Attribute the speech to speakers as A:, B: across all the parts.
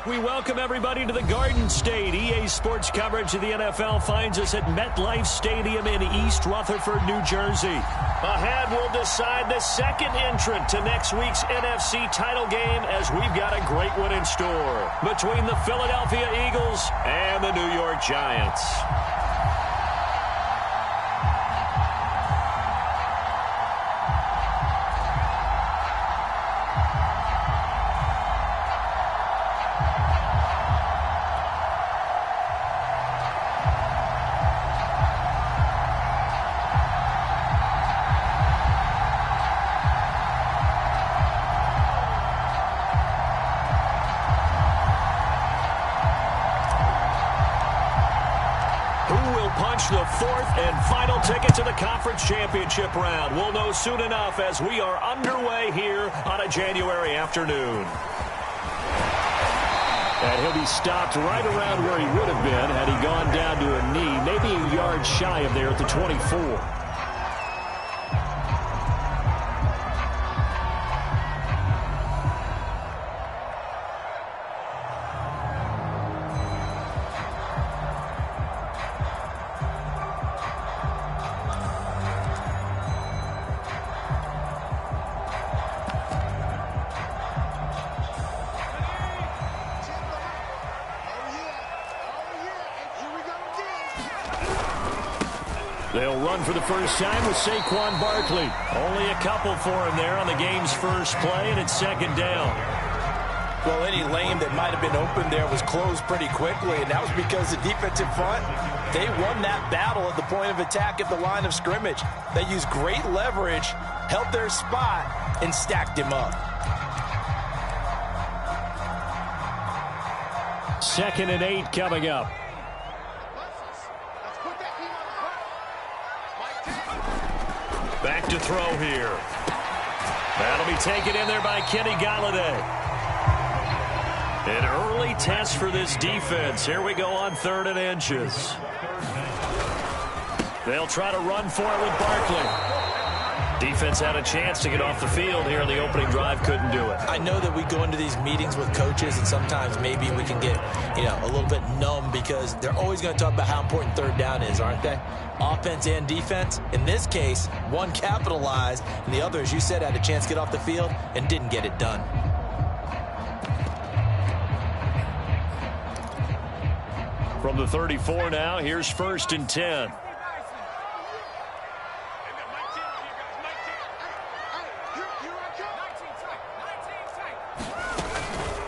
A: We welcome everybody to the Garden State. EA Sports coverage of the NFL finds us at MetLife Stadium in East Rutherford, New Jersey. Ahead, we'll decide the second entrant to next week's NFC title game as we've got a great one in store between the Philadelphia Eagles and the New York Giants. The fourth and final ticket to the conference championship round. We'll know soon enough as we are underway here on a January afternoon. And he'll be stopped right around where he would have been had he gone down to a knee, maybe a yard shy of there at the 24. They'll run for the first time with Saquon Barkley. Only a couple for him there on the game's first play, and it's second down.
B: Well, any lane that might have been open there was closed pretty quickly, and that was because the defensive front, they won that battle at the point of attack at the line of scrimmage. They used great leverage, held their spot, and stacked him up.
A: 2nd and 8 coming up. Back to throw here. That'll be taken in there by Kenny Golladay. An early test for this defense. Here we go on 3rd and inches. They'll try to run for it with Barkley. Defense had a chance to get off the field here in the opening drive, couldn't do it.
B: I know that we go into these meetings with coaches, and sometimes maybe we can get, a little bit numb because they're always going to talk about how important 3rd down is, aren't they? Offense and defense. In this case, one capitalized, and the other, as you said, had a chance to get off the field and didn't get it done.
A: From the 34 now, here's 1st and 10.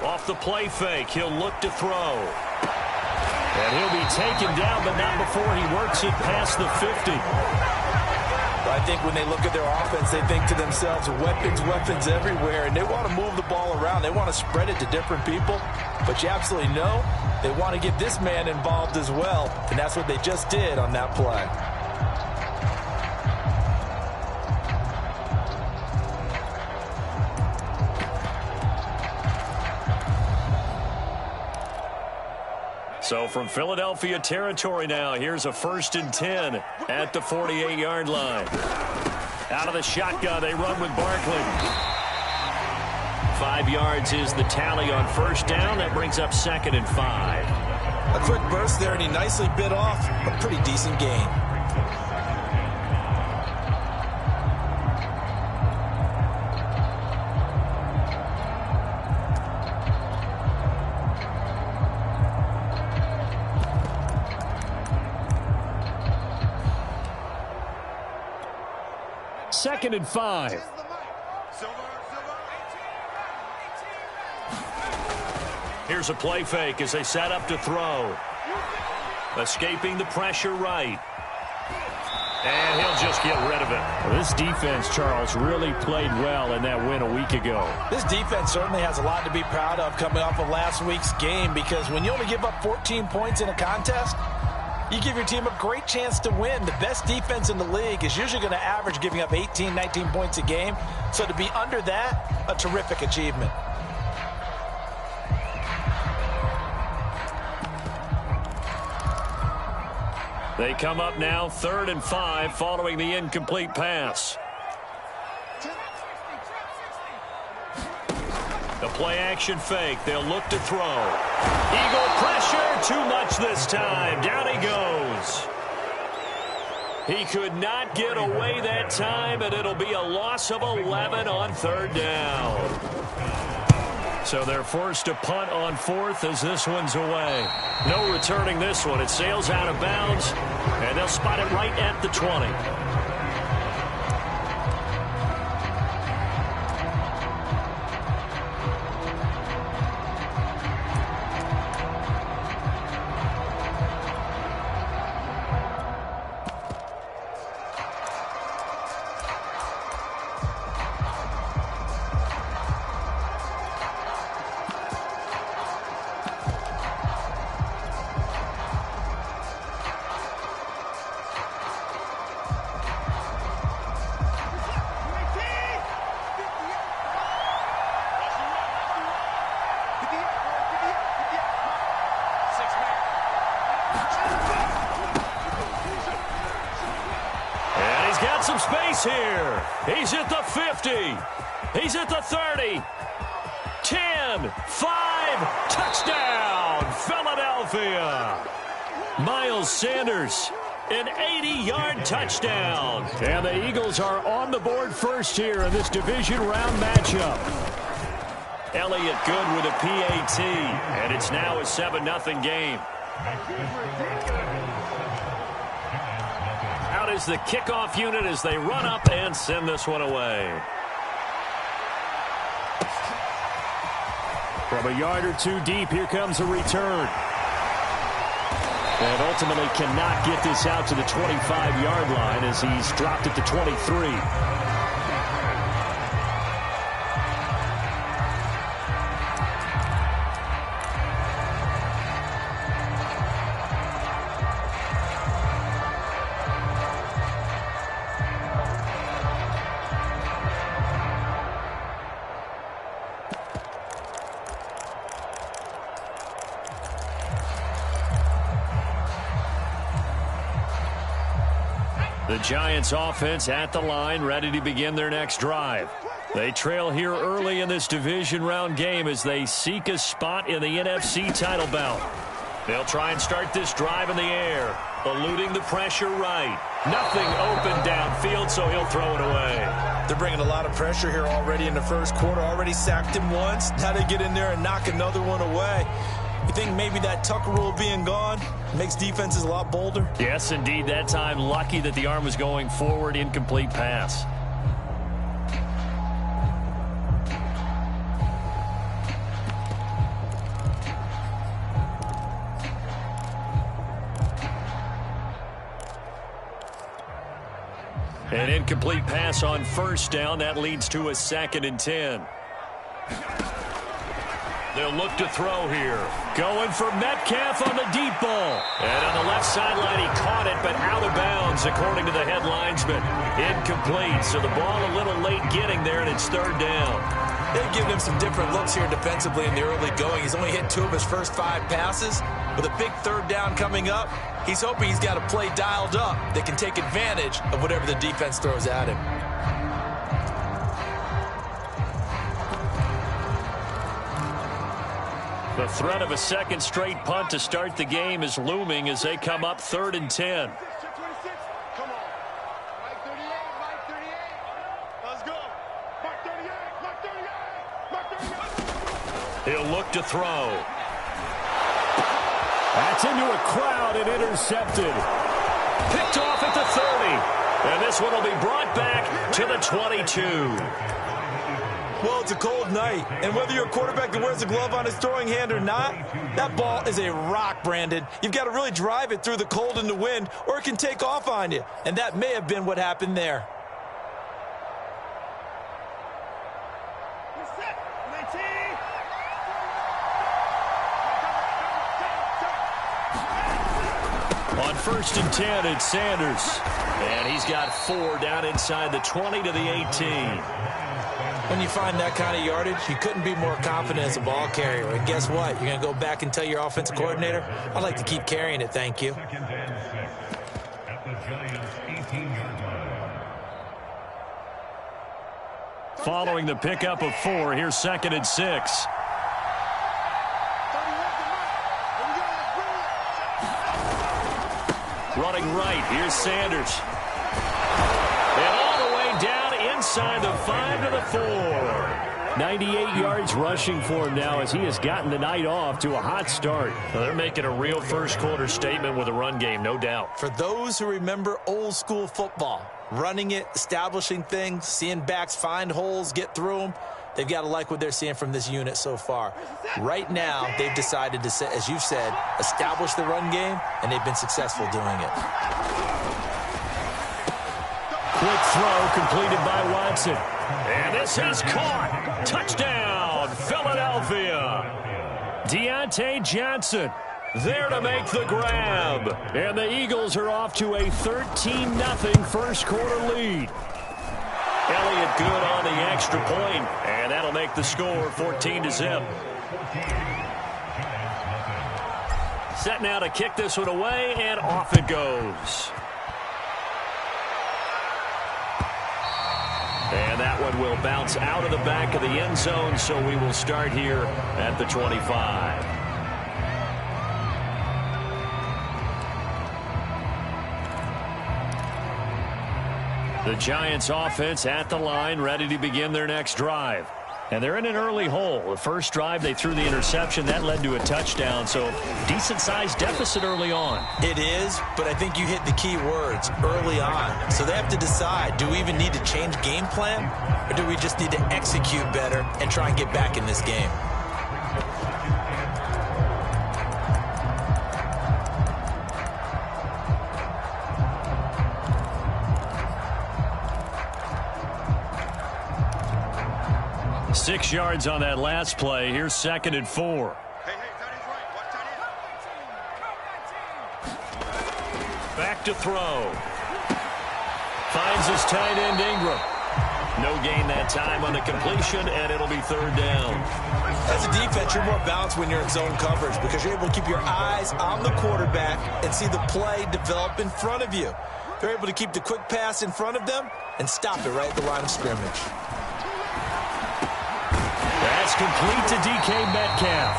A: Off the play fake, he'll look to throw. And he'll be taken down, but not before he works it past the 50.
B: I think when they look at their offense, they think to themselves, weapons everywhere, and they want to move the ball around. They want to spread it to different people. But you absolutely know they want to get this man involved as well, and that's what they just did on that play.
A: So from Philadelphia territory now, here's a 1st and 10 at the 48-yard line. Out of the shotgun, they run with Barkley. 5 yards is the tally on 1st down. That brings up 2nd and 5.
B: A quick burst there, and he nicely bit off a pretty decent gain.
A: Second and 5. Here's a play fake as they set up to throw. Escaping the pressure right. And he'll just get rid of it.
C: Well, this defense, Charles, really played well in that win a week ago.
B: This defense certainly has a lot to be proud of coming off of last week's game, because when you only give up 14 points in a contest, you give your team a great chance to win. The best defense in the league is usually going to average giving up 18, 19 points a game. So to be under that, a terrific achievement.
A: They come up now 3rd and 5 following the incomplete pass. The Play action fake. They'll look to throw. Eagle pressure. Too much this time. Down he goes. He could not get away that time, and it'll be a loss of 11 on third down. So they're forced to punt on fourth as this one's away. No returning this one. It sails out of bounds, and they'll spot it right at the 20. Some space here. He's at the 50. He's at the 30. 10, 5, touchdown, Philadelphia. Miles Sanders, an 80-yard touchdown. And the Eagles are on the board first here in this division round matchup. Elliott good with a PAT, and it's now a 7-0 game. Out is the kickoff unit as they run up and send this one away. From a yard or two deep, here comes a return. And ultimately cannot get this out to the 25-yard line as he's dropped at the 23. The Giants offense at the line, ready to begin their next drive. They trail here early in this division round game as they seek a spot in the NFC title bout. They'll try and start this drive in the air, eluding the pressure right. Nothing open downfield, so he'll throw it away.
B: They're bringing a lot of pressure here already in the first quarter. Already sacked him once. Now they get in there and knock another one away. You think maybe that Tucker rule being gone makes defenses a lot bolder?
A: Yes, indeed. That time, lucky that the arm was going forward, incomplete pass. An incomplete pass on first down. That leads to a 2nd and 10. They'll look to throw here. Going for Metcalf on the deep ball. And on the left sideline, he caught it, but out of bounds, according to the head linesman. Incomplete, so the ball a little late getting there, and it's 3rd down.
B: They've given him some different looks here defensively in the early going. He's only hit 2 of his first 5 passes. With a big 3rd down coming up, he's hoping he's got a play dialed up that can take advantage of whatever the defense throws at him.
A: The threat of a 2nd straight punt to start the game is looming as they come up 3rd and 10. He'll look to throw. That's into a crowd and intercepted. Picked off at the 30. And this one will be brought back to the 22.
B: Well, it's a cold night, and whether you're a quarterback that wears a glove on his throwing hand or not, that ball is a rock, Brandon. You've got to really drive it through the cold and the wind, or it can take off on you, and that may have been what happened there.
A: On 1st and 10, it's Sanders. And he's got 4 down inside the 20 to the 18.
B: When you find that kind of yardage, you couldn't be more confident as a ball carrier. And guess what? You're going to go back and tell your offensive coordinator, I'd like to keep carrying it, thank you.
A: Following the pickup of 4, here's 2nd and 6. Running right, here's Sanders. And all the way down inside the 5 to the 4. 98 yards rushing for him now as he has gotten the night off to a hot start.
C: Well, they're making a real first-quarter statement with a run game, no doubt.
B: For those who remember old-school football, running it, establishing things, seeing backs find holes, get through them, they've got to like what they're seeing from this unit so far. Right now, they've decided to, as you've said, establish the run game, and they've been successful doing it.
A: Quick throw completed by Watson. And this is caught. Touchdown, Philadelphia. Deontay Johnson there to make the grab. And the Eagles are off to a 13-0 first-quarter lead. Elliott good on the extra point, and that'll make the score 14-0. Set now to kick this one away, and off it goes. And that one will bounce out of the back of the end zone, so we will start here at the 25. The Giants offense at the line, ready to begin their next drive. And they're in an early hole. The first drive, they threw the interception. That led to a touchdown, so decent-sized deficit early on.
B: It is, but I think you hit the key words, early on. So they have to decide, do we even need to change game plan, or do we just need to execute better and try and get back in this game?
A: Six yards on that last play. Here's 2nd and 4. Back to throw. Finds his tight end Ingram. No gain that time on the completion, and it'll be 3rd down.
B: As a defense, you're more balanced when you're in zone coverage because you're able to keep your eyes on the quarterback and see the play develop in front of you. They're able to keep the quick pass in front of them and stop it right at the line of scrimmage.
A: That's complete to DK Metcalf.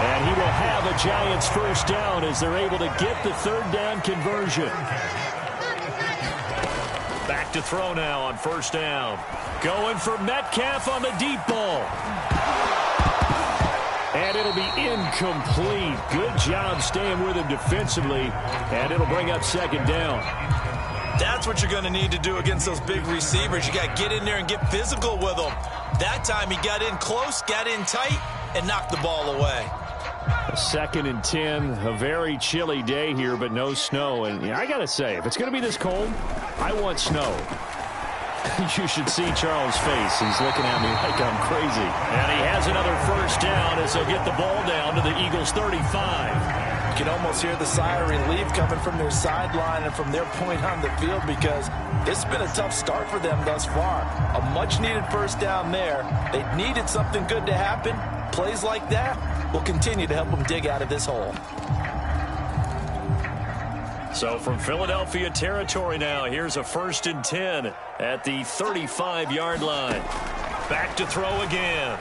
A: And he will have a Giants first down as they're able to get the 3rd down conversion. Back to throw now on 1st down. Going for Metcalf on the deep ball. And it'll be incomplete. Good job staying with him defensively. And it'll bring up 2nd down.
B: That's what you're going to need to do against those big receivers. You got to get in there and get physical with them. That time he got in close, got in tight, and knocked the ball away.
A: 2nd and 10, a very chilly day here, but no snow. And I got to say, if it's going to be this cold, I want snow. You should see Charles' face. He's looking at me like I'm crazy. And he has another first down as they'll get the ball down to the Eagles' 35.
B: You can almost hear the sigh of relief coming from their sideline and from their point on the field because this has been a tough start for them thus far. A much-needed first down there. They needed something good to happen. Plays like that will continue to help them dig out of this hole.
A: So from Philadelphia territory now, here's a 1st and 10 at the 35-yard line. Back to throw again.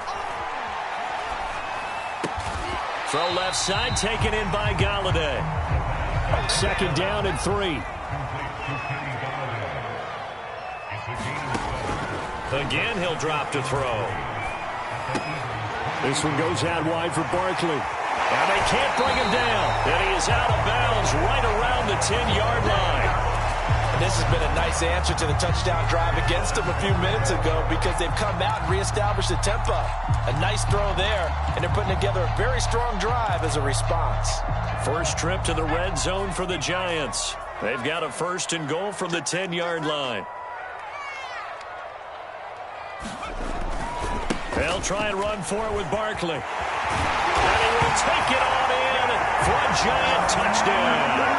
A: Throw left side, taken in by Galladay. 2nd down and 3. Again, he'll drop to throw. This one goes out wide for Barkley. And they can't bring him down. And he is out of bounds right around the 10-yard line.
B: And this has been a nice answer to the touchdown drive against them a few minutes ago because they've come out and reestablished the tempo. A nice throw there, and they're putting together a very strong drive as a response.
A: First trip to the red zone for the Giants. They've got a 1st and goal from the 10-yard line. They'll try and run for it with Barkley. And he will take it on in for a Giant touchdown.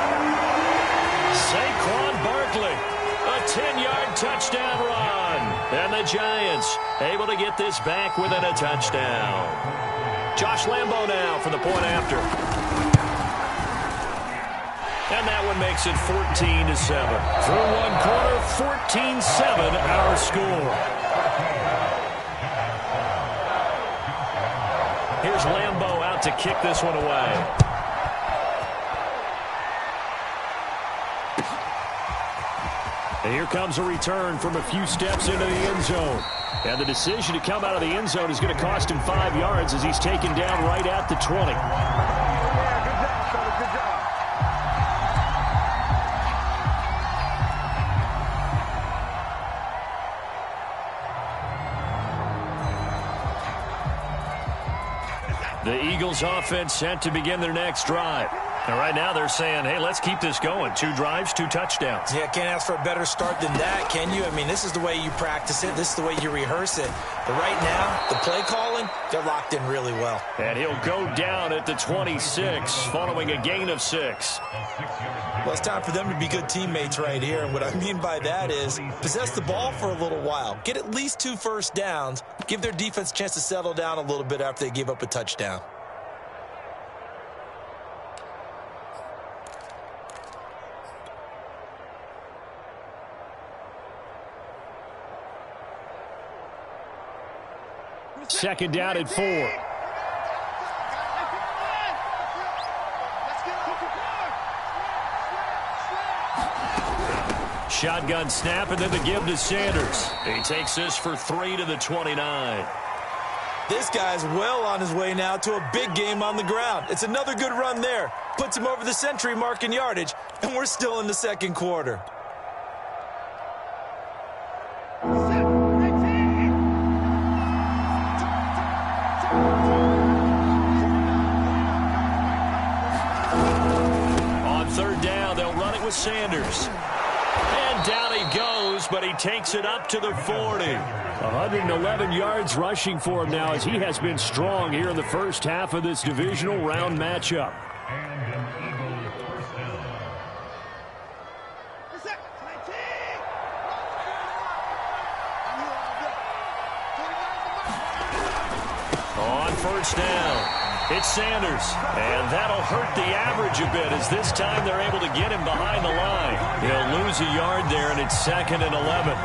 A: Saquon Barkley, a 10-yard touchdown run. And the Giants able to get this back within a touchdown. Josh Lambo now for the point after. And that one makes it 14-7. Through one quarter, 14-7 our score. Here's Lambo out to kick this one away. And here comes a return from a few steps into the end zone. And the decision to come out of the end zone is going to cost him 5 yards as he's taken down right at the 20. The Eagles offense set to begin their next drive. And right now they're saying, hey, let's keep this going. 2 drives, 2 touchdowns.
B: Yeah, can't ask for a better start than that, can you? I mean, this is the way you practice it. This is the way you rehearse it. But right now, the play calling, they're locked in really well.
A: And he'll go down at the 26 following a gain of 6.
B: Well, it's time for them to be good teammates right here. And what I mean by that is possess the ball for a little while. Get at least 2 first downs. Give their defense a chance to settle down a little bit after they give up a touchdown.
A: Second down at 4. Shotgun snap, and then the give to Sanders. He takes this for 3 to the 29.
B: This guy's well on his way now to a big game on the ground. It's another good run there. Puts him over the century mark in yardage, and we're still in the second quarter.
A: On third down, they'll run it with Sanders. And down he goes, but he takes it up to the 40. 111 yards rushing for him now as he has been strong here in the first half of this divisional round matchup. On first down, it's Sanders, and that'll hurt the average a bit as this time they're able to get him behind the line. He'll lose a yard there, and it's 2nd and 11.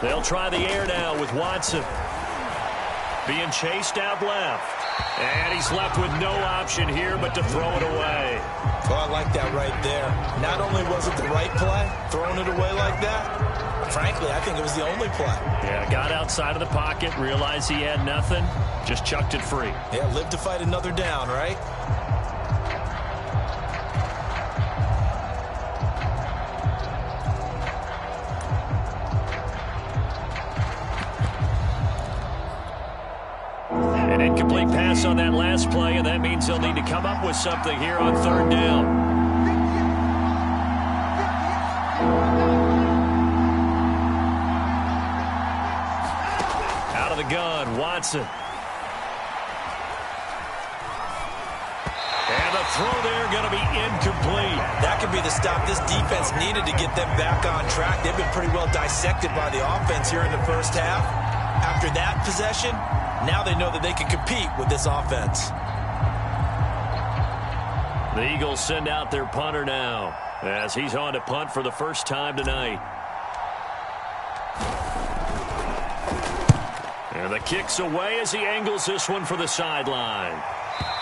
A: They'll try the air now with Watson. Being chased out left. And he's left with no option here but to throw it away.
B: Oh, I like that right there. Not only was it the right play, throwing it away like that, frankly, I think it was the only play.
A: Yeah, got outside of the pocket, realized he had nothing, just chucked it free.
B: Yeah, live to fight another down, right?
A: An incomplete pass on that last play, and that means he'll need to come up with something here on third down. Out of the gun, Watson. And the throw there going to be incomplete.
B: That could be the stop this defense needed to get them back on track. They've been pretty well dissected by the offense here in the first half. After that possession, now they know that they can compete with this offense.
A: The Eagles send out their punter now as he's on to punt for the first time tonight. And the kick's away as he angles this one for the sideline.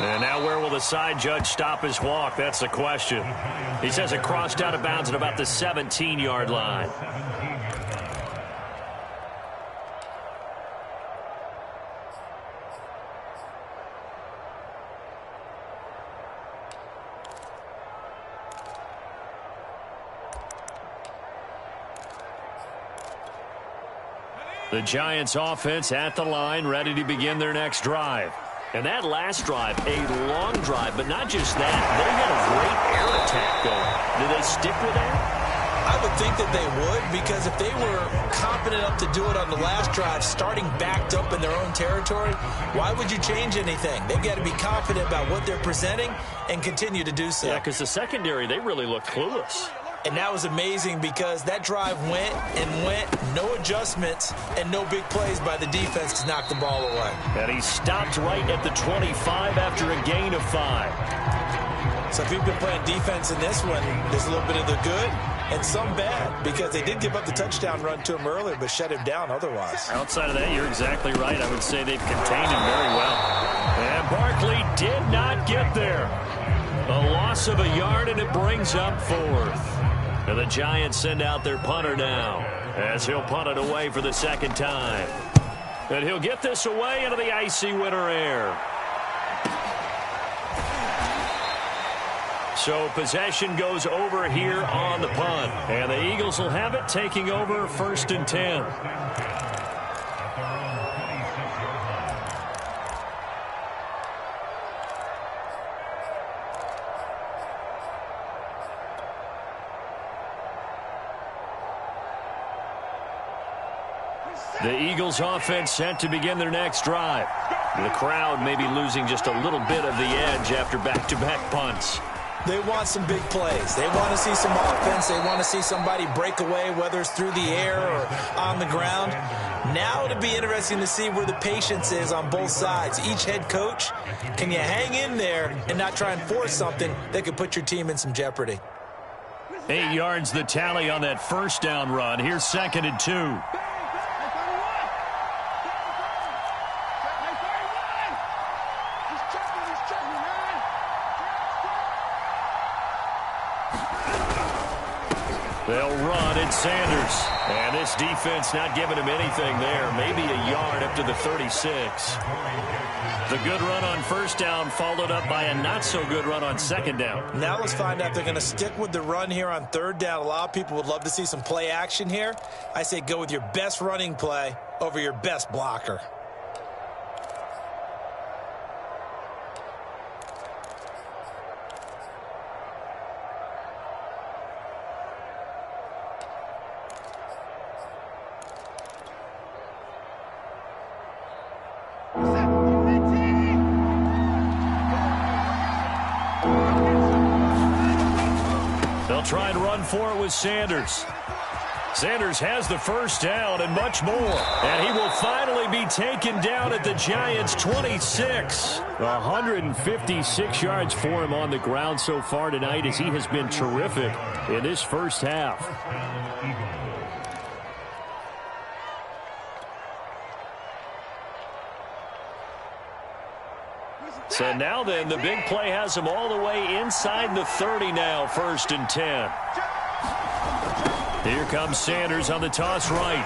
A: And now where will the side judge stop his walk? That's the question. He says it crossed out of bounds at about the 17-yard line. The Giants offense at the line, ready to begin their next drive. And that last drive, a long drive, but not just that. They had a great air attack going. Do they stick with that?
B: I would think that they would, because if they were confident enough to do it on the last drive, starting backed up in their own territory, why would you change anything? They've got to be confident about what they're presenting and continue to do so.
A: Yeah, because the secondary, they really looked clueless.
B: And that was amazing because that drive went and went, no adjustments, and no big plays by the defense to knock the ball away.
A: And he stopped right at the 25 after a gain of 5.
B: So if you've been playing defense in this one, there's a little bit of the good and some bad, because they did give up the touchdown run to him earlier, but shut him down otherwise.
A: Outside of that, you're exactly right. I would say they've contained him very well. And Barkley did not get there. A loss of a yard, and it brings up 4th. And the Giants send out their punter now, as he'll punt it away for the second time. And he'll get this away into the icy winter air. So possession goes over here on the punt. And the Eagles will have it, taking over 1st and 10. The Eagles offense set to begin their next drive. The crowd may be losing just a little bit of the edge after back-to-back punts.
B: They want some big plays. They want to see some offense. They want to see somebody break away, whether it's through the air or on the ground. Now it'll be interesting to see where the patience is on both sides. Each head coach, can you hang in there and not try and force something that could put your team in some jeopardy?
A: 8 yards the tally on that first down run. Here's 2nd and 2. They'll run at Sanders. And this defense not giving him anything there. Maybe a yard up to the 36. The good run on first down followed up by a not-so-good run on second down.
B: Now let's find out if they're going to stick with the run here on third down. A lot of people would love to see some play action here. I say go with your best running play over your best blocker.
A: Try and run for it with Sanders. Sanders has the first down and much more. And he will finally be taken down at the Giants' 26. 156 yards for him on the ground so far tonight, as he has been terrific in this first half. So now then, the big play has him all the way inside the 30 now, 1st and 10. Here comes Sanders on the toss right.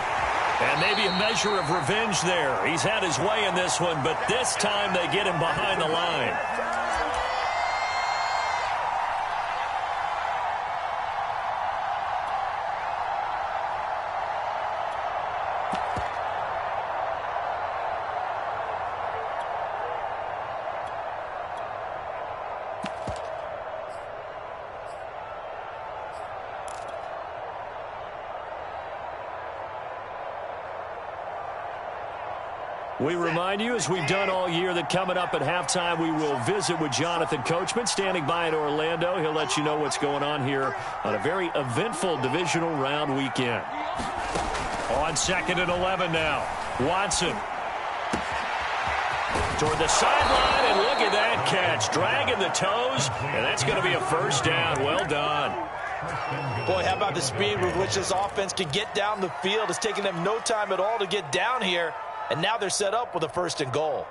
A: And maybe a measure of revenge there. He's had his way in this one, but this time they get him behind the line. We remind you, as we've done all year, that coming up at halftime, we will visit with Jonathan Coachman, standing by in Orlando. He'll let you know what's going on here on a very eventful divisional round weekend. On 2nd and 11 now. Watson toward the sideline, and look at that catch. Dragging the toes, and that's going to be a first down. Well done.
B: Boy, how about the speed with which this offense can get down the field? It's taking them no time at all to get down here. And now they're set up with a 1st and goal.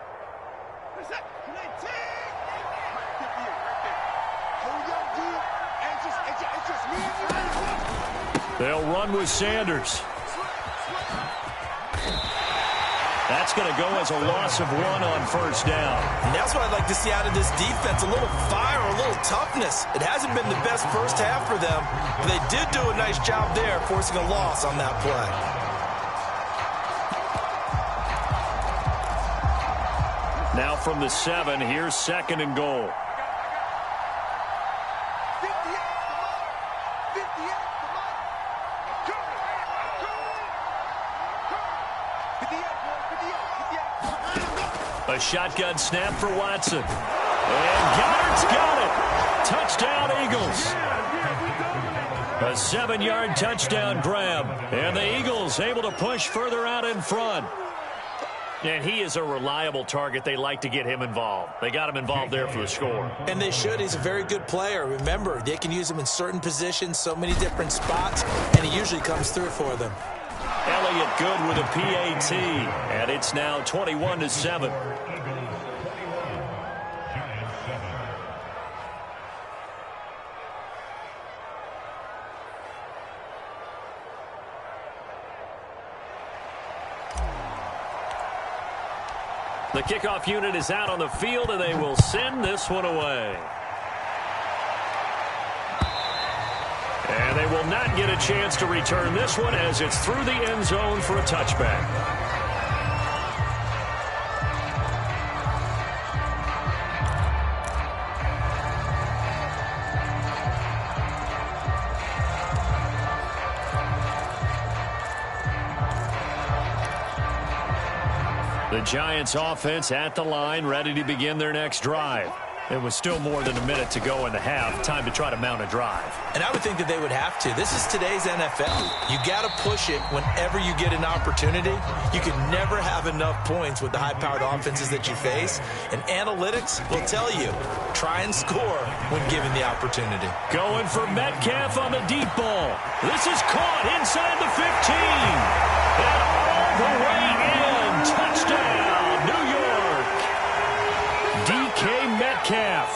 A: They'll run with Sanders. That's going to go as a loss of 1 on first down.
B: And that's what I'd like to see out of this defense, a little fire, a little toughness. It hasn't been the best first half for them, but they did do a nice job there, forcing a loss on that play.
A: Now from the 7, here's 2nd and goal. A shotgun snap for Watson. And Goddard's got it. Touchdown, Eagles. A 7-yard touchdown grab. And the Eagles able to push further out in front. And he is a reliable target. They like to get him involved. They got him involved there for the score.
B: And they should. He's a very good player. Remember, they can use him in certain positions, so many different spots, and he usually comes through for them.
A: Elliott good with a PAT. And it's now 21-7. The kickoff unit is out on the field, and they will send this one away. And they will not get a chance to return this one as it's through the end zone for a touchback. The Giants offense at the line, ready to begin their next drive. It was still more than a minute to go in the half. Time to try to mount a drive.
B: And I would think that they would have to. This is today's NFL. You got to push it whenever you get an opportunity. You can never have enough points with the high-powered offenses that you face. And analytics will tell you, try and score when given the opportunity.
A: Going for Metcalf on the deep ball. This is caught inside the 15. And all the way in. Touchdown, New York. DK Metcalf,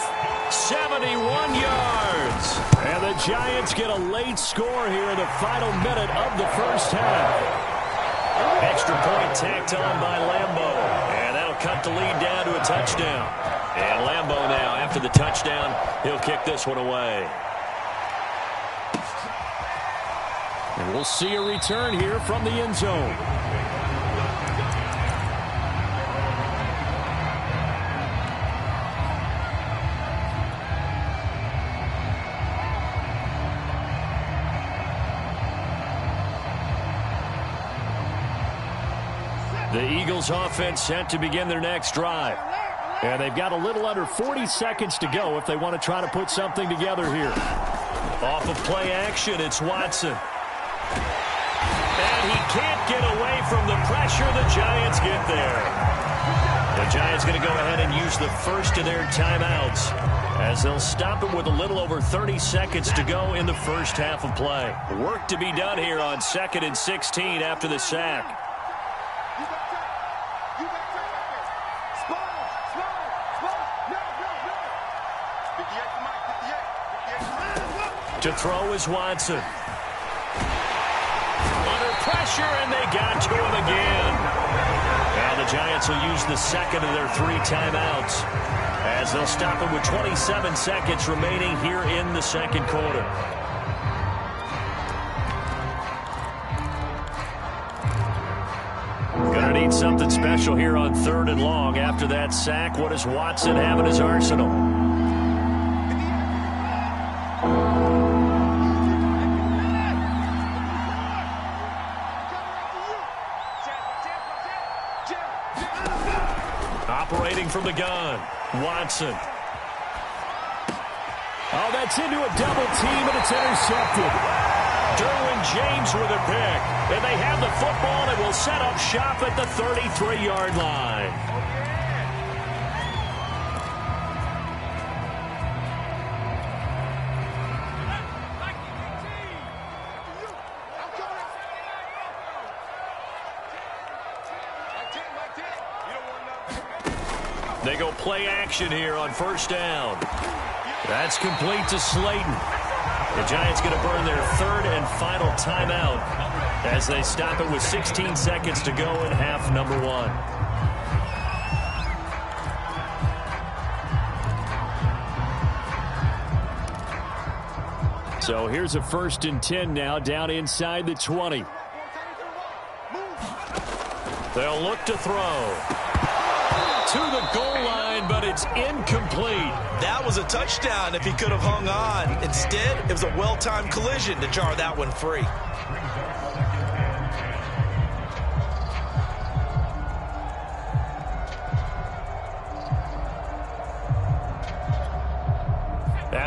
A: 71 yards. And the Giants get a late score here in the final minute of the first half. Extra point tacked on by Lambeau. And that'll cut the lead down to a touchdown. And Lambeau now, after the touchdown, he'll kick this one away. And we'll see a return here from the end zone. The Eagles offense set to begin their next drive. And they've got a little under 40 seconds to go if they want to try to put something together here. Off of play action, it's Watson. And he can't get away from the pressure. The Giants get there. The Giants going to go ahead and use the first of their timeouts as they'll stop it with a little over 30 seconds to go in the first half of play. Work to be done here on 2nd and 16 after the sack. To throw is Watson. Under pressure, and they got to him again. Now the Giants will use the second of their 3 timeouts as they'll stop it with 27 seconds remaining here in the second quarter. Gonna need something special here on 3rd and long. After that sack, what does Watson have in his arsenal? Operating from the gun, Watson. Oh, that's into a double team, and it's intercepted. Derwin James with a pick. And they have the football and will set up shop at the 33-yard line. They go play action here on 1st down. That's complete to Slayton. The Giants going to burn their 3rd and final timeout as they stop it with 16 seconds to go in half number 1. So here's a 1st and 10 now down inside the 20. They'll look to throw. To the goal line, but it's incomplete.
B: That was a touchdown if he could have hung on. Instead, it was a well-timed collision to jar that one free.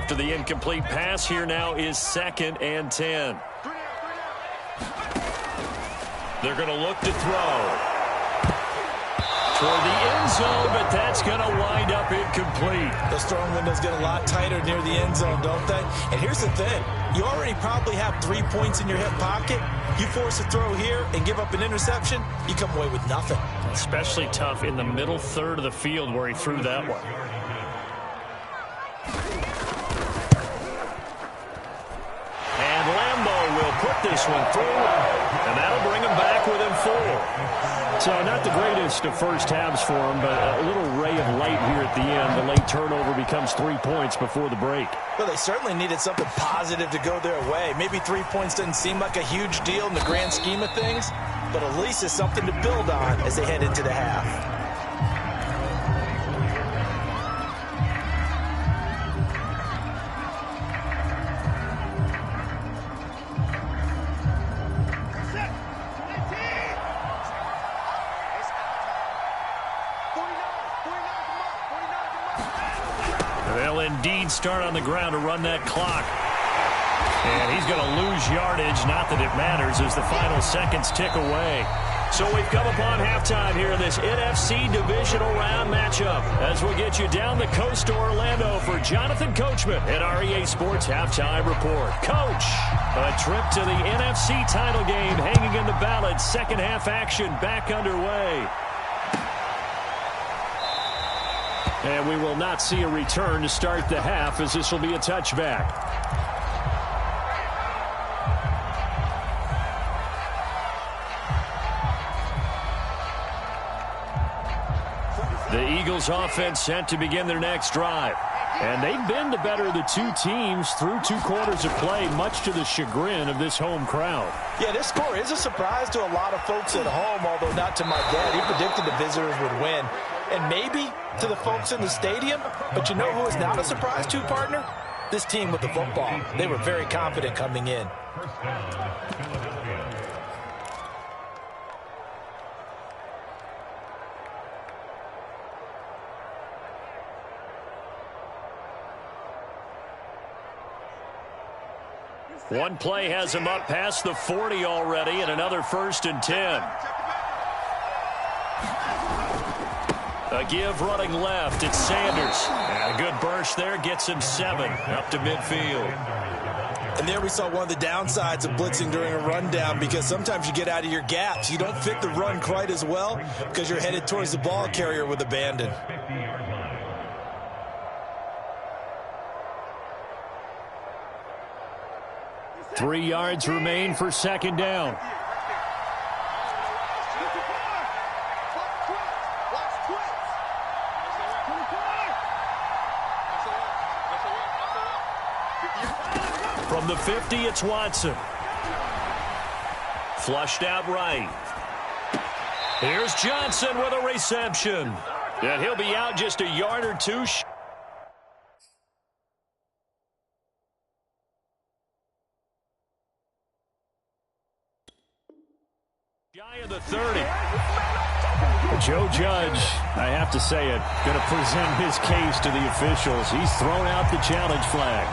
A: after the incomplete pass. Here now is 2nd and 10. They're going to look to throw toward the end zone, but that's going to wind up incomplete.
B: The throwing window's get a lot tighter near the end zone, don't they? And here's the thing. You already probably have 3 points in your hip pocket. You force a throw here and give up an interception, you come away with nothing.
A: Especially tough in the middle third of the field where he threw that one. And Lambeau will put this one through, and that'll bring him back within 4.
C: So not the greatest of first halves for him, but a little ray of light here at the end. The late turnover becomes 3 points before the break.
B: Well, they certainly needed something positive to go their way. Maybe 3 points doesn't seem like a huge deal in the grand scheme of things, but at least it's something to build on as they head into the half.
A: They'll indeed start on the ground to run that clock. And he's going to lose yardage. Not that it matters as the final seconds tick away. So we've come upon halftime here in this NFC Divisional Round matchup as we'll get you down the coast to Orlando for Jonathan Coachman at our EA Sports Halftime Report. Coach, a trip to the NFC title game hanging in the balance. Second half action back underway. And we will not see a return to start the half as this will be a touchback. The Eagles offense set to begin their next drive. And they've been the better of the two teams through 2 quarters of play, much to the chagrin of this home crowd.
B: Yeah, this score is a surprise to a lot of folks at home, although not to my dad. He predicted the visitors would win. And maybe to the folks in the stadium. But you know who is not a surprise to, partner? This team with the football. They were very confident coming in.
A: One play has him up past the 40 already, and another 1st and 10. A give running left. It's Sanders. And a good burst there gets him 7 up to midfield.
B: And there we saw one of the downsides of blitzing during a rundown, because sometimes you get out of your gaps. You don't fit the run quite as well because you're headed towards the ball carrier with abandon.
C: Three yards remain for second down.
A: From the 50, it's Watson. Flushed out right. Here's Johnson with a reception. And he'll be out just a yard or 2. Shy of the 30.
C: Joe Judge, I have to say it, going to present his case to the officials. He's thrown out the challenge flag.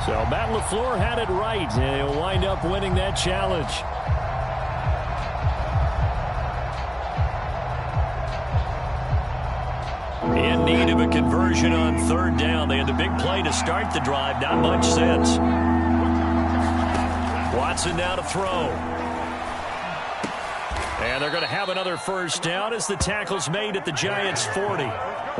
C: So Matt LaFleur had it right, and he'll wind up winning that challenge.
A: In need of a conversion on 3rd down. They had the big play to start the drive. Not much sense. Watson now to throw. And they're going to have another 1st down as the tackle's made at the Giants' 40.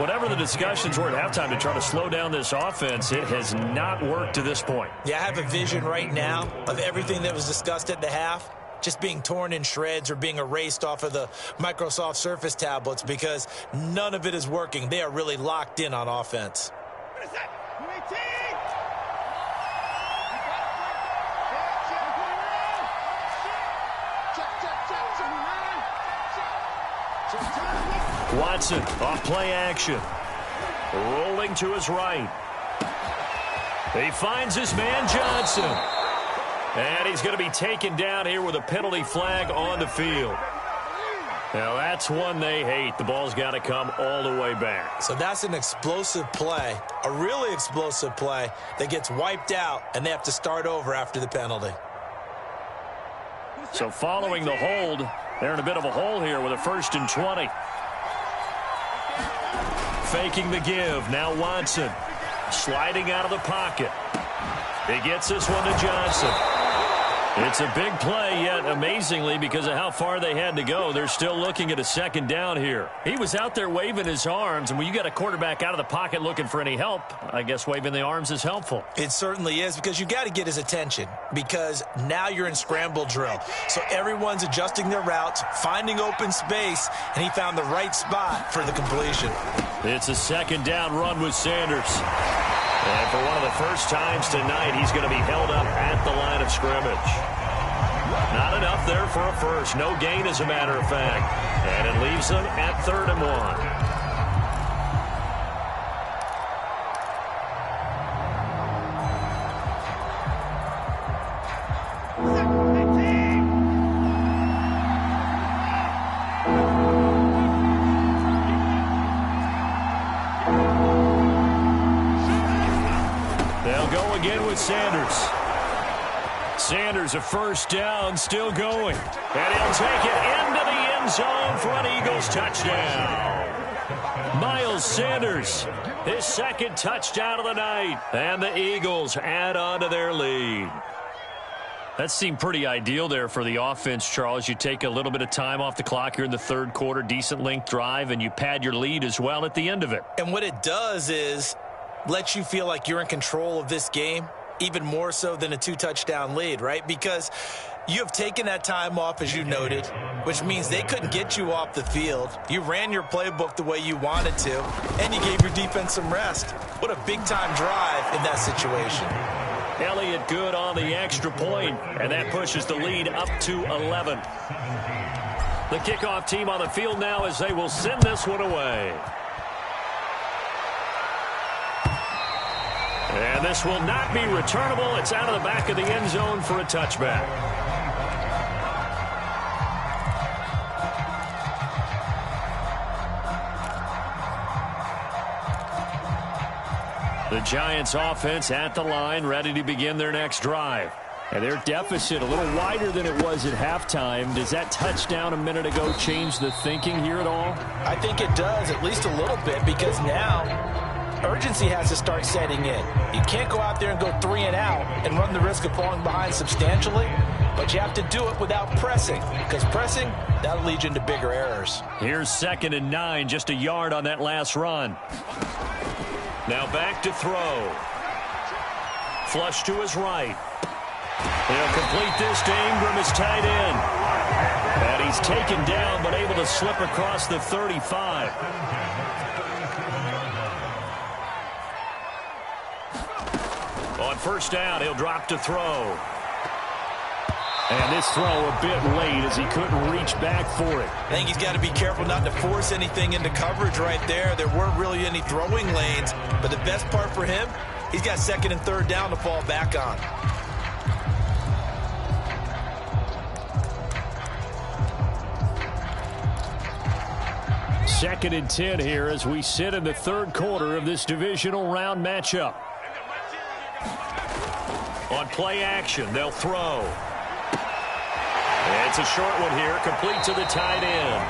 A: Whatever the discussions were at halftime to try to slow down this offense, it has not worked to this point.
B: Yeah, I have a vision right now of everything that was discussed at the half just being torn in shreds or being erased off of the Microsoft Surface tablets, because none of it is working. They are really locked in on offense.
A: Watson off play action. Rolling to his right. He finds his man Johnson. And he's going to be taken down here with a penalty flag on the field. Now that's one they hate. The ball's got to come all the way back.
B: So that's an explosive play, a really explosive play that gets wiped out, and they have to start over after the penalty.
A: So following the hold, they're in a bit of a hole here with a 1st and 20. Faking the give. Now Watson sliding out of the pocket. He gets this one to Johnson. It's a big play, yet amazingly, because of how far they had to go, they're still looking at a 2nd down here. He was out there waving his arms, and when you got a quarterback out of the pocket looking for any help, I guess waving the arms is helpful.
B: It certainly is, because you got to get his attention, because now you're in scramble drill. So everyone's adjusting their routes, finding open space, and he found the right spot for the completion.
A: It's a 2nd down run with Sanders. And for one of the first times tonight, he's going to be held up at the line of scrimmage. Not enough there for a first. No gain, as a matter of fact. And it leaves them at 3rd and 1. Sanders. Sanders, a 1st down, still going. And he'll take it into the end zone for an Eagles touchdown. Miles Sanders, his 2nd touchdown of the night. And the Eagles add on to their lead. That seemed pretty ideal there for the offense, Charles. You take a little bit of time off the clock here in the 3rd quarter, decent length drive, and you pad your lead as well at the end of it.
B: And what it does is lets you feel like you're in control of this game, even more so than a 2-touchdown lead, right? Because you have taken that time off, as you noted, which means they couldn't get you off the field. You ran your playbook the way you wanted to, and you gave your defense some rest. What a big-time drive in that situation.
A: Elliott good on the extra point, and that pushes the lead up to 11. The kickoff team on the field now as they will send this one away. And this will not be returnable. It's out of the back of the end zone for a touchback. The Giants offense at the line, ready to begin their next drive. And their deficit a little wider than it was at halftime. Does that touchdown a minute ago change the thinking here at all?
B: I think it does, at least a little bit, because now urgency has to start setting in. You can't go out there and go 3 and out and run the risk of falling behind substantially, but you have to do it without pressing, because pressing, that'll lead you into bigger errors.
A: Here's 2nd and 9, just a yard on that last run. Now back to throw. Flush to his right. He'll complete this to Ingram, his tight end. And he's taken down, but able to slip across the 35. On 1st down, he'll drop to throw. And this throw a bit late as he couldn't reach back for it.
B: I think he's got to be careful not to force anything into coverage right there. There weren't really any throwing lanes, but the best part for him, he's got 2nd and 3rd down to fall back on.
A: Second and 10 here as we sit in the 3rd quarter of this divisional round matchup. On play action, they'll throw. It's a short one here, complete to the tight end.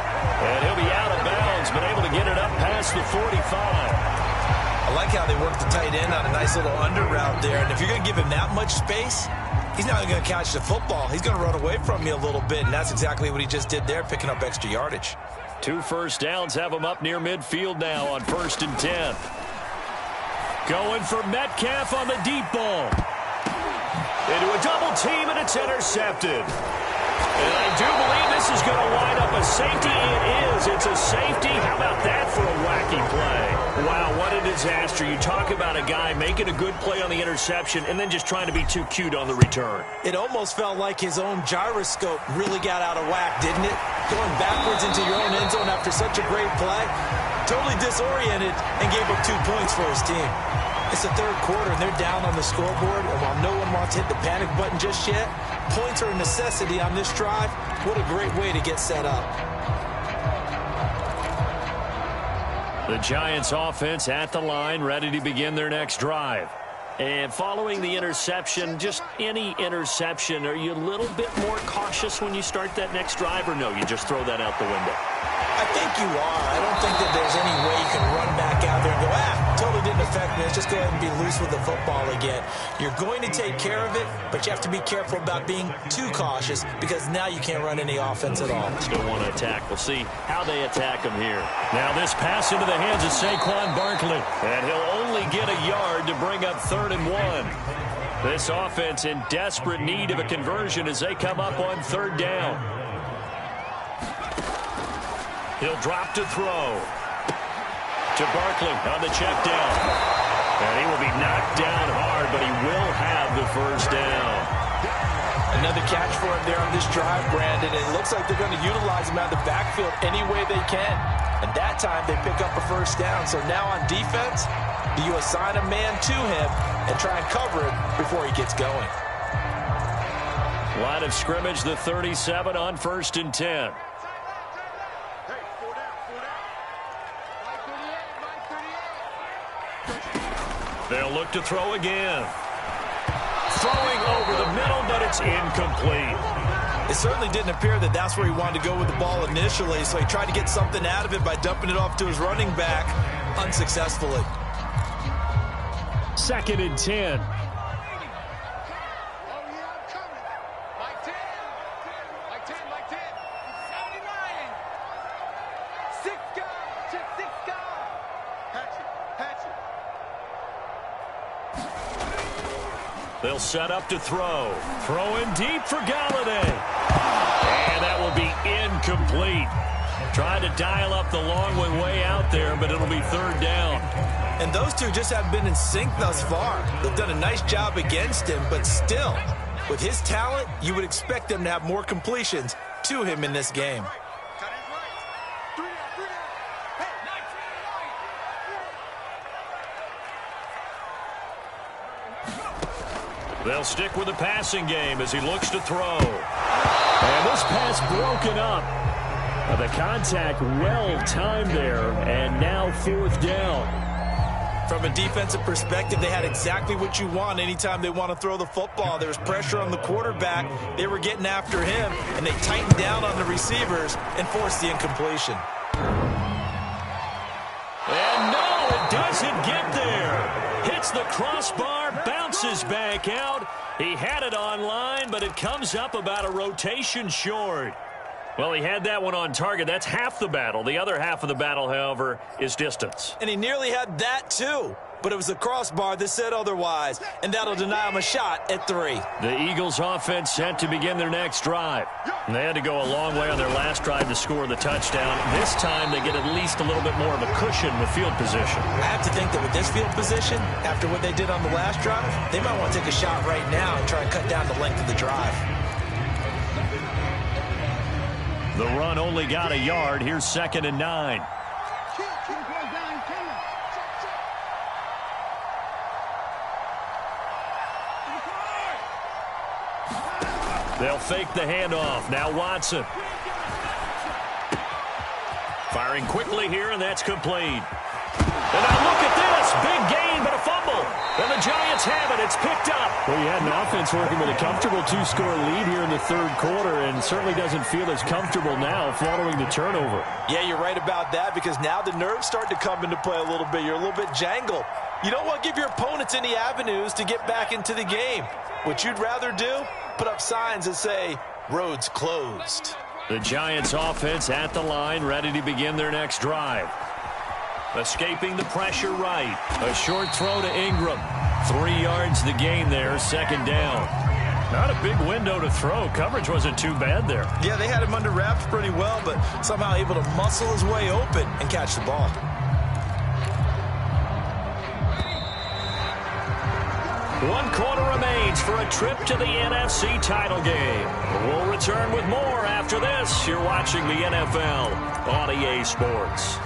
A: And he'll be out of bounds, but able to get it up past the 45.
B: I like how they work the tight end on a nice little under route there. And if you're going to give him that much space, he's not going to catch the football. He's going to run away from you a little bit, and that's exactly what he just did there, picking up extra yardage.
A: 2 first downs have him up near midfield now on 1st and 10. Going for Metcalf on the deep ball. Into a double team, and it's intercepted. And I do believe this is going to wind up a safety. It is. It's a safety. How about that for a wacky play? Wow, what a disaster. You talk about a guy making a good play on the interception and then just trying to be too cute on the return.
B: It almost felt like his own gyroscope really got out of whack, didn't it? Going backwards into your own end zone after such a great play. Totally disoriented and gave up 2 points for his team. It's the 3rd quarter, and they're down on the scoreboard. And while no one wants to hit the panic button just yet, points are a necessity on this drive. What a great way to get set up.
A: The Giants offense at the line, ready to begin their next drive. And following the interception, just any interception, are you a little bit more cautious when you start that next drive, or no, you just throw that out the window?
B: I think you are. I don't think that there's any way you can run back out there and go, totally didn't affect me. Let's just go ahead and be loose with the football again. You're going to take care of it, but you have to be careful about being too cautious because now you can't run any offense at all.
A: Still want to attack. We'll see how they attack him here. Now this pass into the hands of Saquon Barkley, and he'll only get a yard to bring up 3rd and 1. This offense in desperate need of a conversion as they come up on 3rd down. He'll drop to throw. To Barkley on the check down. And he will be knocked down hard, but he will have the 1st down.
B: Another catch for him there on this drive, Brandon. It looks like they're going to utilize him out of the backfield any way they can. And that time they pick up a 1st down. So now on defense, do you assign a man to him and try and cover it before he gets going?
A: Line of scrimmage, the 37 on 1st and 10. They'll look to throw again. Throwing over the middle, but it's incomplete.
B: It certainly didn't appear that that's where he wanted to go with the ball initially, so he tried to get something out of it by dumping it off to his running back unsuccessfully.
A: 2nd and 10. They'll set up to throw. Throwing deep for Galladay. And that will be incomplete. Trying to dial up the long way out there, but it'll be 3rd down.
B: And those two just haven't been in sync thus far. They've done a nice job against him, but still, with his talent, you would expect them to have more completions to him in this game.
A: They'll stick with the passing game as he looks to throw. And this pass broken up. The contact well-timed there, and now 4th down.
B: From a defensive perspective, they had exactly what you want anytime they want to throw the football. There was pressure on the quarterback. They were getting after him, and they tightened down on the receivers and forced the incompletion.
A: And no, it doesn't get there. Hits the crossbar, bounces back out. He had it on line, but it comes up about a rotation short. Well, he had that one on target. That's half the battle. The other half of the battle, however, is distance.
B: And he nearly had that, too. But it was the crossbar that said otherwise, and that'll deny him a shot at 3.
A: The Eagles offense set to begin their next drive. And they had to go a long way on their last drive to score the touchdown. This time they get at least a little bit more of a cushion with field position.
B: I have to think that with this field position, after what they did on the last drive, they might want to take a shot right now and try and cut down the length of the drive.
A: The run only got a yard. Here's 2nd and 9. They'll fake the handoff. Now Watson. Firing quickly here, and that's complete. And now look at this. Big gain, but a fumble. And the Giants have it. It's picked up.
C: Well, you had an offense working with a comfortable 2-score lead here in the 3rd quarter, and certainly doesn't feel as comfortable now following the turnover.
B: Yeah, you're right about that, because now the nerves start to come into play a little bit. You're a little bit jangled. You don't want to give your opponents any avenues to get back into the game. What you'd rather do, put up signs that say, roads closed.
A: The Giants offense at the line, ready to begin their next drive. Escaping the pressure right. A short throw to Ingram. 3 yards the gain there, 2nd down. Not a big window to throw. Coverage wasn't too bad there.
B: Yeah, they had him under wraps pretty well, but somehow able to muscle his way open and catch the ball.
A: One quarter remains for a trip to the NFC title game. We'll return with more after this. You're watching the NFL on EA Sports.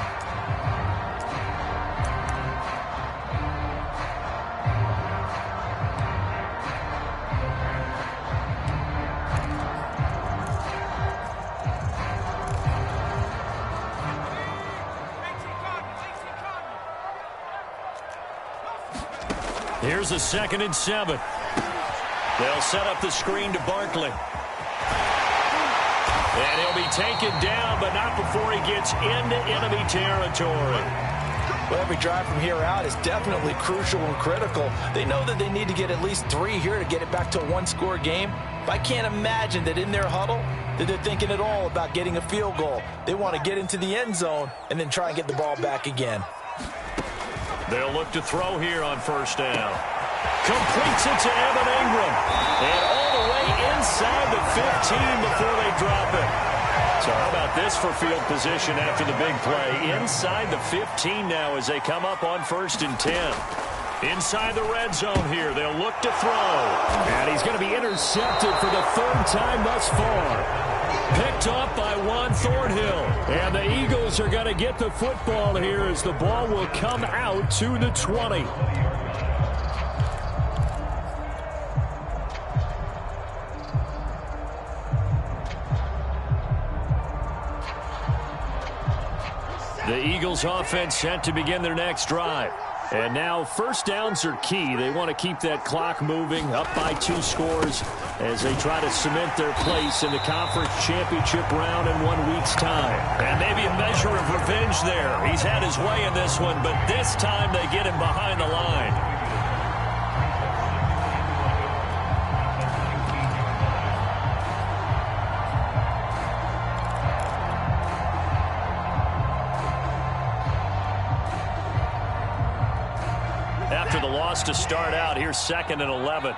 A: Here's a 2nd and 7. They'll set up the screen to Barkley. And he'll be taken down, but not before he gets into enemy territory.
B: Well, every drive from here out is definitely crucial and critical. They know that they need to get at least 3 here to get it back to a one-score game. But I can't imagine that in their huddle that they're thinking at all about getting a field goal. They want to get into the end zone and then try and get the ball back again.
A: They'll look to throw here on 1st down. Completes it to Evan Ingram. And all the way inside the 15 before they drop it. So how about this for field position after the big play? Inside the 15 now as they come up on 1st and 10. Inside the red zone here. They'll look to throw.
C: And he's going to be intercepted for the 3rd time thus far.
A: Picked up by Juan Thornhill.
C: And the Eagles are going to get the football here as the ball will come out to the 20.
A: The Eagles offense set to begin their next drive.
C: And now 1st downs are key. They want to keep that clock moving, up by 2 scores as they try to cement their place in the conference championship round in 1 week's time.
A: And maybe a measure of revenge there. He's had his way in this one, but this time they get him behind the line. After the loss to start out, here's 2nd and 11.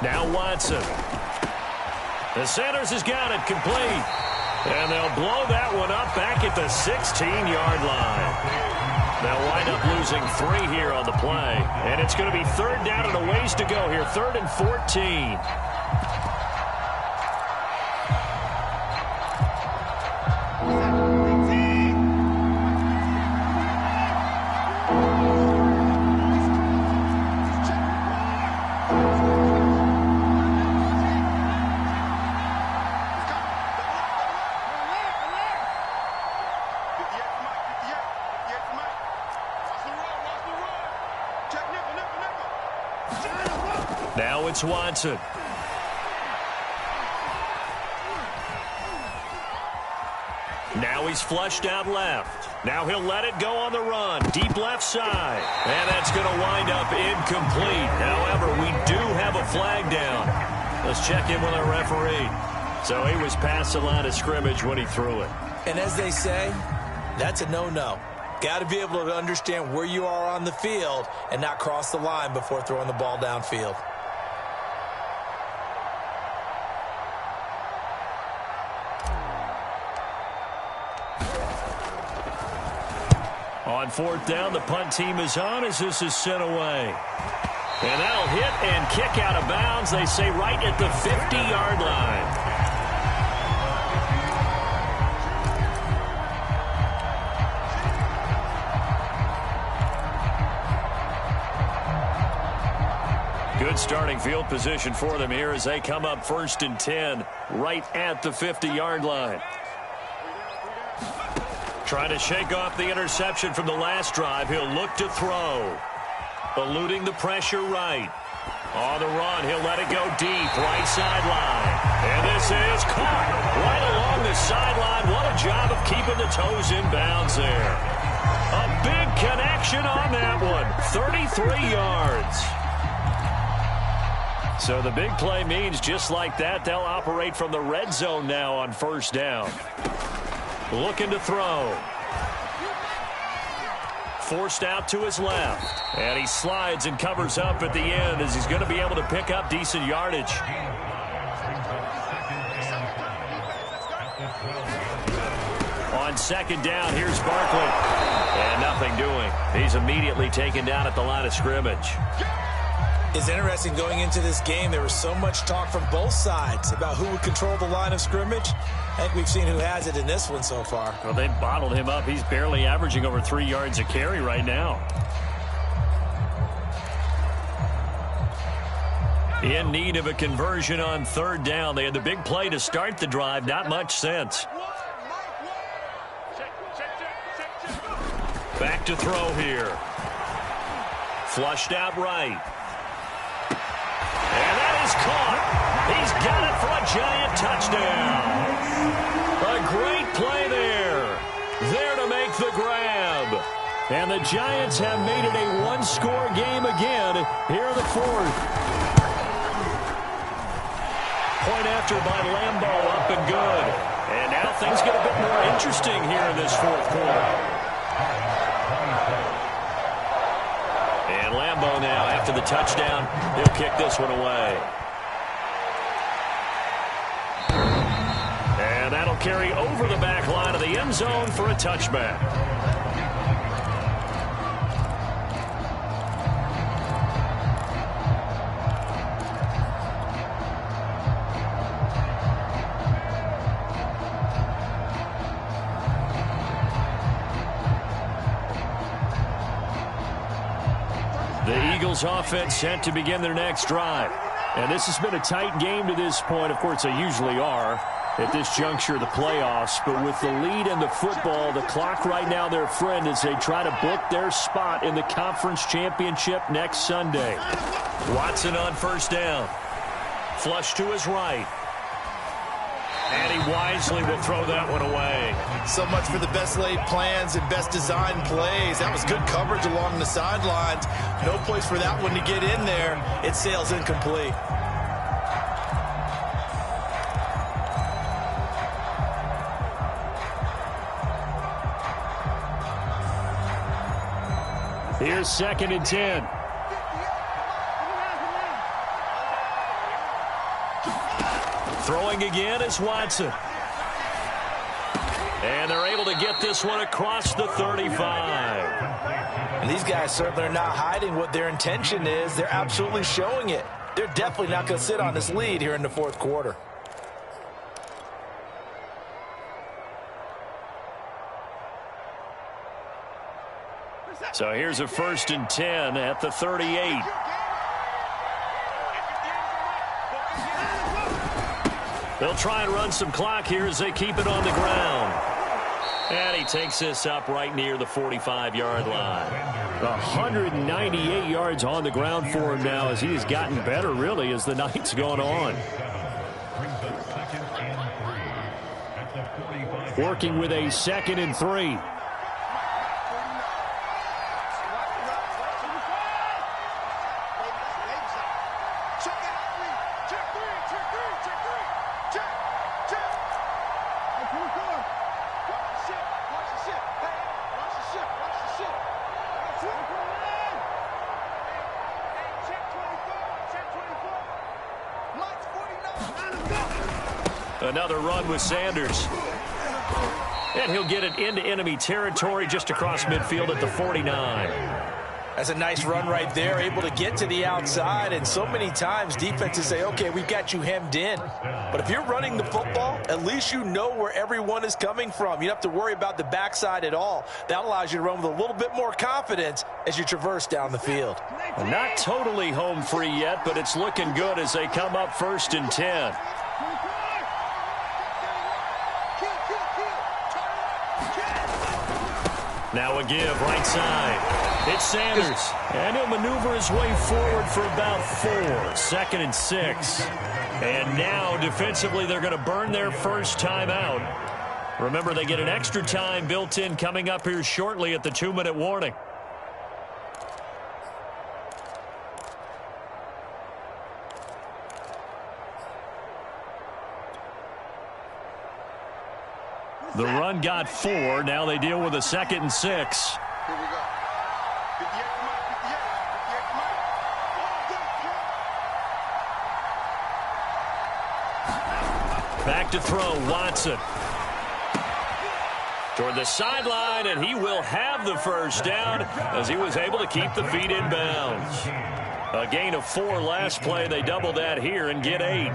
A: Now Watson. The Sanders has got it complete. And they'll blow that one up back at the 16-yard line. They'll wind up losing 3 here on the play. And it's going to be 3rd down and a ways to go here. 3rd and 14. Now it's Watson. Now he's flushed out left. Now he'll let it go on the run. Deep left side. And that's going to wind up incomplete. However, we do have a flag down. Let's check in with our referee. So he was past the line of scrimmage when he threw it.
B: And as they say, that's a no-no. Got to be able to understand where you are on the field and not cross the line before throwing the ball downfield.
A: On 4th down, the punt team is on as this is sent away. And that'll hit and kick out of bounds, they say, right at the 50-yard line. Good starting field position for them here as they come up 1st and 10, right at the 50-yard line. Trying to shake off the interception from the last drive. He'll look to throw. Eluding the pressure right. On the run, he'll let it go deep, right sideline. And this is caught right along the sideline. What a job of keeping the toes in bounds there. A big connection on that one. 33 yards. So the big play means just like that, they'll operate from the red zone now on 1st down. Looking to throw. Forced out to his left. And he slides and covers up at the end as he's going to be able to pick up decent yardage. On 2nd down, here's Barkley. And nothing doing. He's immediately taken down at the line of scrimmage.
B: It's interesting going into this game. There was so much talk from both sides about who would control the line of scrimmage. I think we've seen who has it in this one so far.
C: Well, they bottled him up. He's barely averaging over 3 yards a carry right now.
A: In need of a conversion on 3rd down. They had the big play to start the drive. Not much sense. Back to throw here. Flushed out right. And that is caught. He's got it for a giant touchdown. A great play there. There to make the grab. And the Giants have made it a one-score game again here in the fourth. Point after by Lambo, up and good. And now things get a bit more interesting here in this fourth quarter. And Lambo now, after the touchdown, he'll kick this one away. And that'll carry over the back line of the end zone for a touchback. The Eagles offense set to begin their next drive. And this has been a tight game to this point. Of course, they usually are at this juncture of the playoffs. But with the lead in the football, the clock right now their friend as they try to book their spot in the conference championship next Sunday. Watson on first down. Flush to his right. And he wisely will throw that one away.
B: So much for the best laid plans and best designed plays. That was good coverage along the sidelines. No place for that one to get in there. It sails incomplete.
C: Here's 2nd and 10.
A: Throwing again is Watson. And they're able to get this one across the 35.
B: And these guys certainly are not hiding what their intention is. They're absolutely showing it. They're definitely not going to sit on this lead here in the fourth quarter.
A: So here's a 1st and 10 at the 38. They'll try and run some clock here as they keep it on the ground. And he takes this up right near the 45-yard line.
C: 198 yards on the ground for him now as he has gotten better, really, as the night's gone on. Working with a 2nd and 3.
A: Another run with Sanders. And he'll get it into enemy territory just across midfield at the 49.
B: That's a nice run right there, able to get to the outside. And so many times defenses say, okay, we've got you hemmed in. But if you're running the football, at least you know where everyone is coming from. You don't have to worry about the backside at all. That allows you to run with a little bit more confidence as you traverse down the field.
A: Not totally home free yet, but it's looking good as they come up 1st and 10. Now a give, right side. It's Sanders. And he'll maneuver his way forward for about 4. 2nd and 6. And now, defensively, they're going to burn their first time out. Remember, they get an extra time built in coming up here shortly at the 2-minute warning. The run got 4. Now they deal with a 2nd and 6.
D: Here we go. 58, 58, 58.
A: Back to throw, Watson. Toward the sideline, and he will have the first down as he was able to keep the feet in bounds. A gain of 4 last play. They double that here and get 8.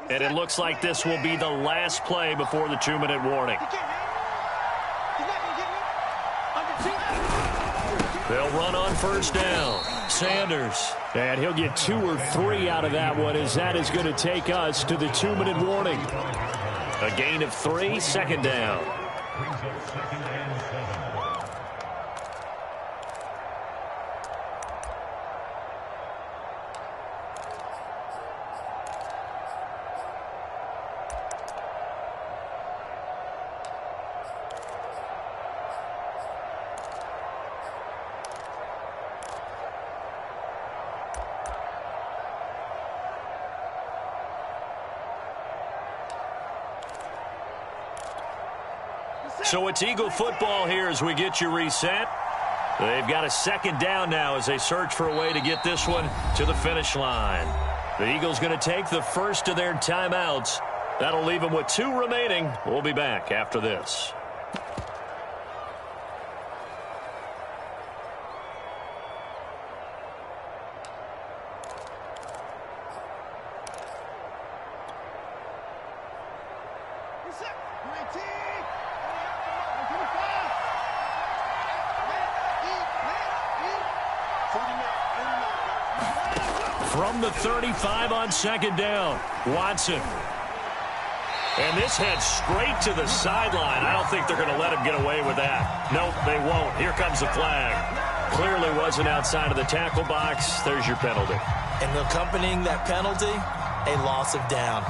A: And it looks like this will be the last play before the 2-minute warning. They'll run on first down. Sanders.
C: And he'll get 2 or 3 out of that one, as that is going to take us to the 2-minute warning.
A: A gain of 3, second down. So it's Eagle football here as we get you reset. They've got a second down now as they search for a way to get this one to the finish line. The Eagles going to take the first of their timeouts. That'll leave them with 2 remaining. We'll be back after this. From the 35 on second down, Watson. And this heads straight to the sideline. I don't think they're going to let him get away with that. Nope, they won't. Here comes the flag. Clearly wasn't outside of the tackle box. There's your penalty.
B: And accompanying that penalty, a loss of down.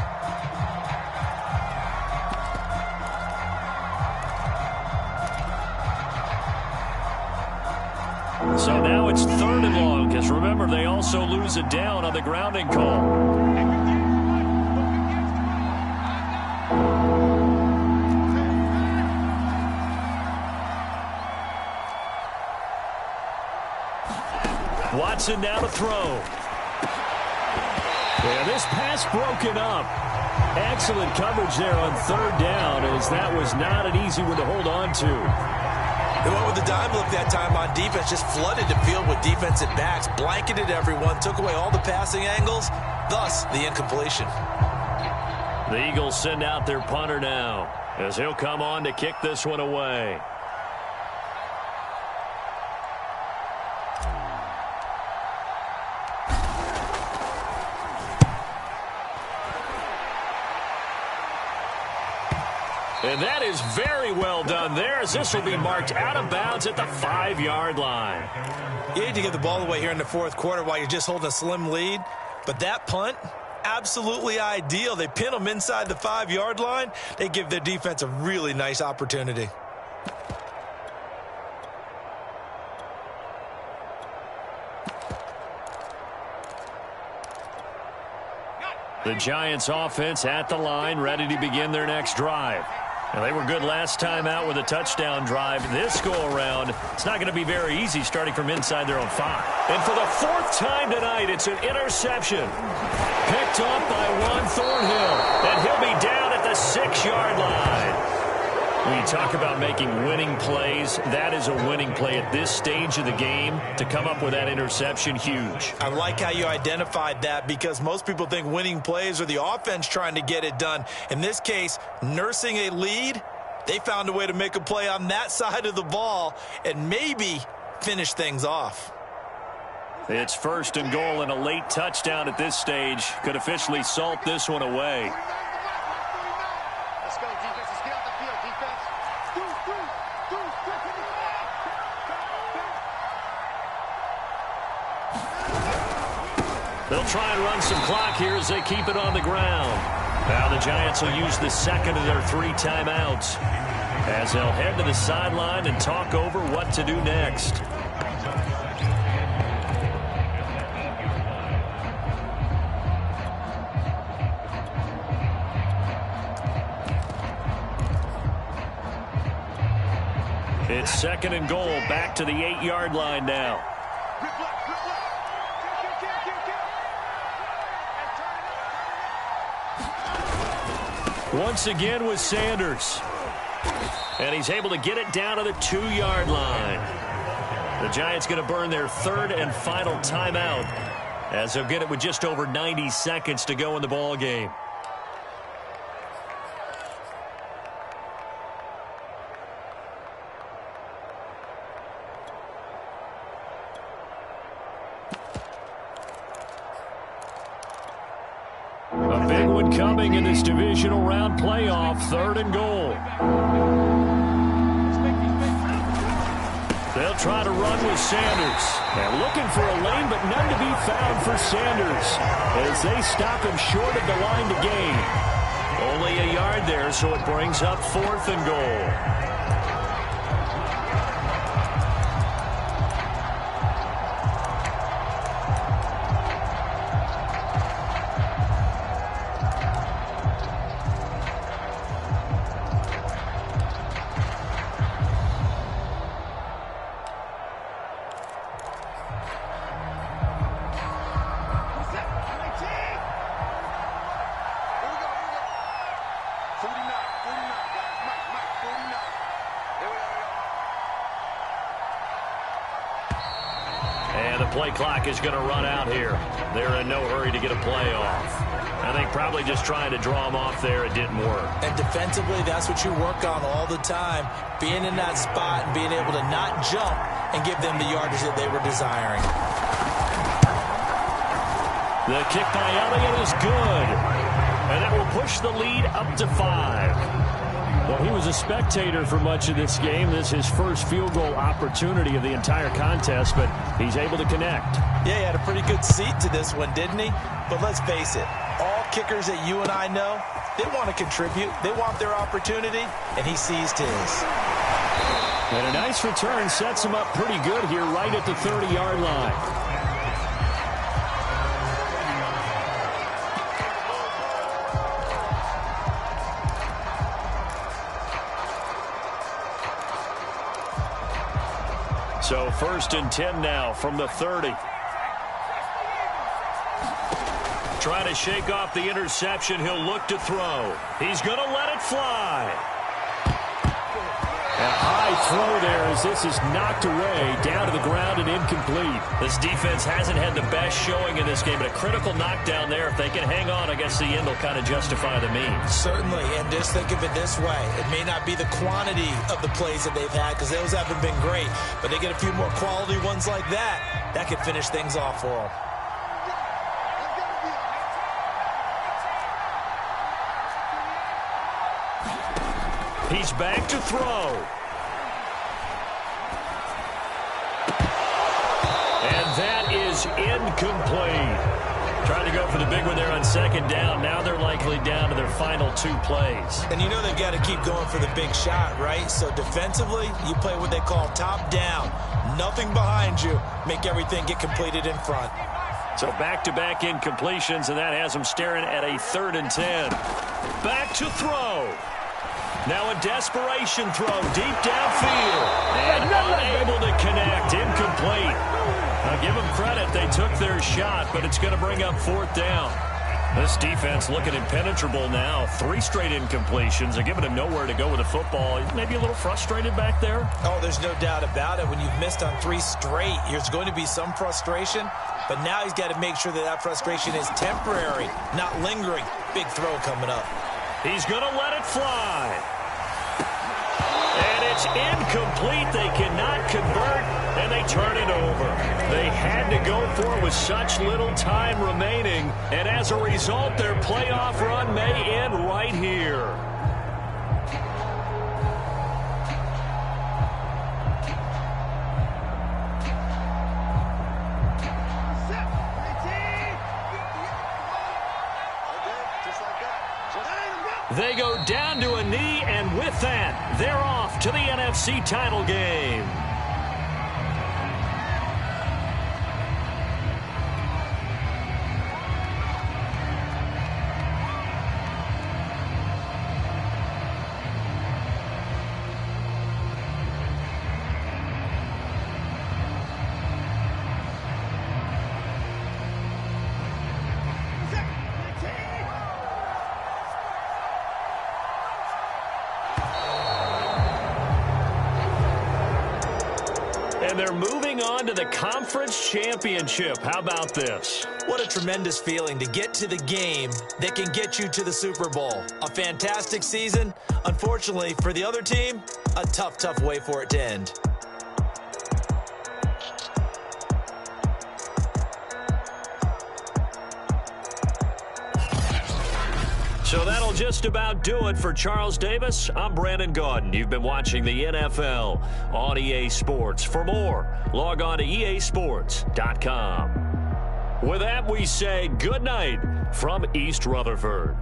A: So now it's 3rd and long, because remember, they also lose a down on the grounding call. Watson now to throw.
C: Yeah, this pass broken up. Excellent coverage there on 3rd down, as that was not an easy one to hold on to.
B: They went with the dime look that time on defense, just flooded the field with defensive backs, blanketed everyone, took away all the passing angles, thus the incompletion.
A: The Eagles send out their punter now, as he'll come on to kick this one away. And that is very well done there, as this will be marked out of bounds at the 5-yard line.
B: You hate to give the ball away here in the 4th quarter while you're just holding a slim lead, but that punt, absolutely ideal. They pin them inside the 5-yard line. They give their defense a really nice opportunity.
A: The Giants offense at the line, ready to begin their next drive. Now, they were good last time out with a touchdown drive. This go-around, it's not going to be very easy starting from inside their own 5. And for the 4th time tonight, it's an interception. Picked off by Juan Thornhill, and he'll be down at the 6-yard line. When you talk about making winning plays, that is a winning play at this stage of the game. To come up with that interception, huge.
B: I like how you identified that, because most people think winning plays are the offense trying to get it done. In this case, nursing a lead, they found a way to make a play on that side of the ball and maybe finish things off.
A: It's 1st and goal, and a late touchdown at this stage could officially salt this one away.
D: Let's go, defense. Let's get out the field, defense.
A: They'll try and run some clock here as they keep it on the ground. Now the Giants will use the 2nd of their 3 timeouts, as they'll head to the sideline and talk over what to do next. It's 2nd and goal, back to the 8-yard line now. Once again with Sanders. And he's able to get it down to the 2-yard line. The Giants going to burn their 3rd and final timeout, as they'll get it with just over 90 seconds to go in the ball game.
C: A big one coming in this divisional round playoff, 3rd and goal. They'll try to run with Sanders. And looking for a lane, but none to be found for Sanders as they stop him short of the line to gain. Only a yard there, so it brings up 4th and goal.
A: And the play clock is going to run out here. They're in no hurry to get a play off. I think probably just trying to draw them off there. It didn't work.
B: And defensively, that's what you work on all the time. Being in that spot and being able to not jump and give them the yardage that they were desiring.
A: The kick by Elliott is good. And it will push the lead up to 5.
C: Well, he was a spectator for much of this game. This is his first field goal opportunity of the entire contest, but he's able to connect.
B: Yeah, he had a pretty good seat to this one, didn't he? But let's face it, all kickers that you and I know, they want to contribute. They want their opportunity, and he seized his.
C: And a nice return sets him up pretty good here right at the 30-yard line.
A: So 1st and 10 now from the 30. Trying to shake off the interception. He'll look to throw. He's going to let it fly.
C: A high throw there as this is knocked away, down to the ground and incomplete.
A: This defense hasn't had the best showing in this game, but a critical knockdown there. If they can hang on, I guess the end will kind of justify the means.
B: Certainly, and just think of it this way. It may not be the quantity of the plays that they've had because those haven't been great, but they get a few more quality ones like that. That could finish things off for them.
A: He's back to throw. And that is incomplete. Trying to go for the big one there on 2nd down. Now they're likely down to their final 2 plays.
B: And you know they've got to keep going for the big shot, right? So defensively, you play what they call top down. Nothing behind you. Make everything get completed in front.
A: So back-to-back incompletions, and that has them staring at a 3rd and 10. Back to throw. Now a desperation throw deep downfield. And unable to connect. Incomplete. Now give them credit. They took their shot, but it's going to bring up 4th down. This defense looking impenetrable now. 3 straight incompletions. They're giving him nowhere to go with the football. Maybe a little frustrated back there.
B: Oh, there's no doubt about it. When you've missed on 3 straight, there's going to be some frustration. But now he's got to make sure that that frustration is temporary, not lingering. Big throw coming up.
A: He's going to let it fly. And it's incomplete. They cannot convert, and they turn it over. They had to go for it with such little time remaining, and as a result, their playoff run may end right here. They go down to a knee, and with that, they're off to the NFC title game. And they're moving on to the conference championship. How about this?
B: What a tremendous feeling to get to the game that can get you to the Super Bowl. A fantastic season. Unfortunately, for the other team, a tough, tough way for it to end.
A: So that'll just about do it for Charles Davis. I'm Brandon Gaudin. You've been watching the NFL on EA Sports. For more, log on to easports.com. With that, we say good night from East Rutherford.